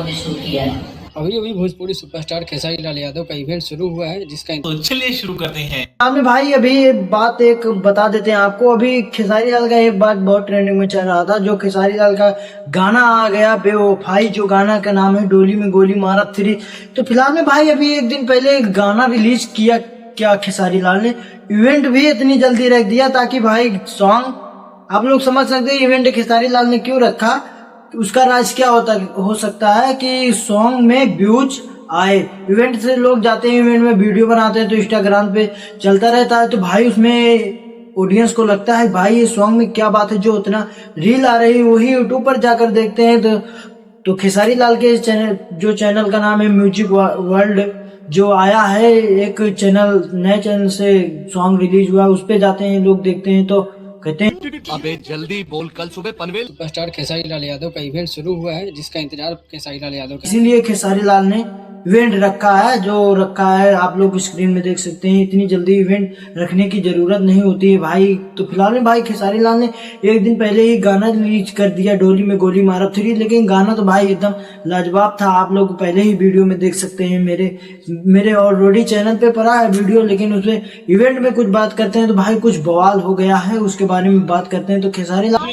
इन्होंने शूट किया है। अभी अभी भोजपुरी सुपरस्टार खेसारी लाल यादव का इवेंट शुरू हुआ है, जिसका तो चलिए शुरू करते हैं। हमें भाई अभी बात एक बता देते हैं आपको। अभी खेसारी लाल का एक बात बहुत ट्रेंडिंग में चल रहा था, जो खेसारी लाल का गाना आ गया बेवफाई, जो गाना का नाम है डोली में गोली मारा 3। तो फिलहाल में भाई अभी एक दिन पहले गाना रिलीज किया क्या खेसारी लाल ने, इवेंट भी इतनी जल्दी रख दिया ताकि भाई सॉन्ग आप लोग समझ सकते हैं इवेंट खेसारी लाल ने क्यों रखा। उसका राज क्या हो सकता है कि सॉन्ग में व्यूज आए। इवेंट से लोग जाते हैं, इवेंट में वीडियो बनाते हैं तो इंस्टाग्राम पे चलता रहता है, तो भाई उसमें ऑडियंस को लगता है भाई ये सॉन्ग में क्या बात है, जो उतना रील आ रही है वही यूट्यूब पर जाकर देखते हैं। तो खेसारी लाल के चैनल का नाम है म्यूजिक वर्ल्ड, जो आया है एक चैनल, नए चैनल से सॉन्ग रिलीज हुआ, उस पे जाते हैं लोग देखते हैं तो कहते हैं अबे जल्दी बोल, कल सुबह पनवेल। सुपरस्टार खेसारी लाल यादव का इवेंट शुरू हुआ है, जिसका इंतजार खेसारी लाल यादव का। इसीलिए खेसारी लाल ने इवेंट रखा है, जो रखा है आप लोग स्क्रीन में देख सकते हैं। इतनी जल्दी इवेंट रखने की जरूरत नहीं होती है भाई। तो फिलहाल में भाई खेसारी लाल ने एक दिन पहले ही गाना रिलीज कर दिया डोली में गोली मारा 3, लेकिन गाना तो भाई एकदम लाजवाब था। आप लोग पहले ही वीडियो में देख सकते हैं, मेरे ऑलरेडी चैनल पे पड़ा है वीडियो, लेकिन उसमें इवेंट में कुछ बात करते हैं तो भाई कुछ बवाल हो गया है, उसके बारे में बात करते हैं। तो खेसारी लाल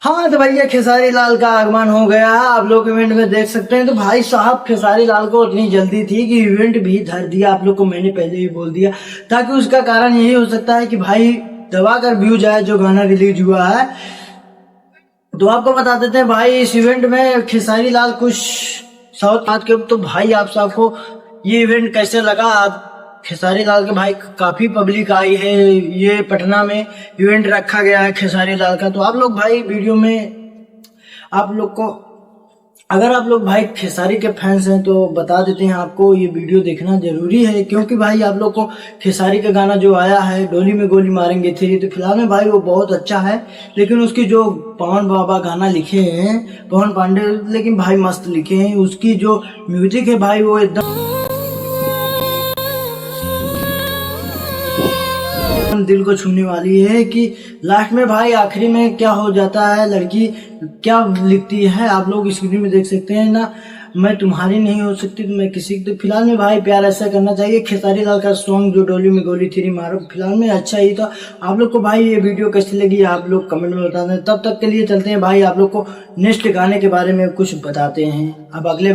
हाँ तो भैया खेसारी लाल का आगमन हो गया है, आप लोग इवेंट में देख सकते हैं। तो भाई साहब खेसारी लाल को इतनी जल्दी थी कि इवेंट भी धर दिया, आप लोग को मैंने पहले ही बोल दिया, ताकि उसका कारण यही हो सकता है कि भाई दबा कर व्यूज आए जो गाना रिलीज हुआ है। तो आपको बता देते हैं भाई इस इवेंट में खेसारी लाल कुछ साउथ बात के। तो भाई आप सबको ये इवेंट कैसे लगा? आप खेसारी लाल के भाई काफी पब्लिक आई है, ये पटना में इवेंट रखा गया है खेसारी लाल का। तो आप लोग भाई वीडियो में आप लोग को, अगर आप लोग भाई खेसारी के फैंस हैं तो बता देते हैं आपको ये वीडियो देखना जरूरी है, क्योंकि भाई आप लोग को खेसारी का गाना जो आया है डोली में गोली मारेंगे 3, तो फिलहाल में भाई वो बहुत अच्छा है, लेकिन उसकी जो पवन बाबा गाना लिखे हैं, पवन पांडे, लेकिन भाई मस्त लिखे हैं। उसकी जो म्यूजिक है भाई वो एकदम दिल को छूने वाली है, कि लास्ट में भाई आखिरी में क्या हो जाता है, लड़की क्या लिखती है आप लोग स्क्रीन में देख सकते हैं ना, मैं तुम्हारी नहीं हो सकती तो मैं किसी। तो फिलहाल में भाई प्यार ऐसा करना चाहिए। खेसारी लाल का सॉन्ग जो डोली में गोली 3 मारो फिलहाल में अच्छा ही था। आप लोग को भाई ये वीडियो कैसी लगी आप लोग कमेंट में बता दें। तब तक के लिए चलते हैं भाई, आप लोग को नेक्स्ट गाने के बारे में कुछ बताते हैं। अब अगले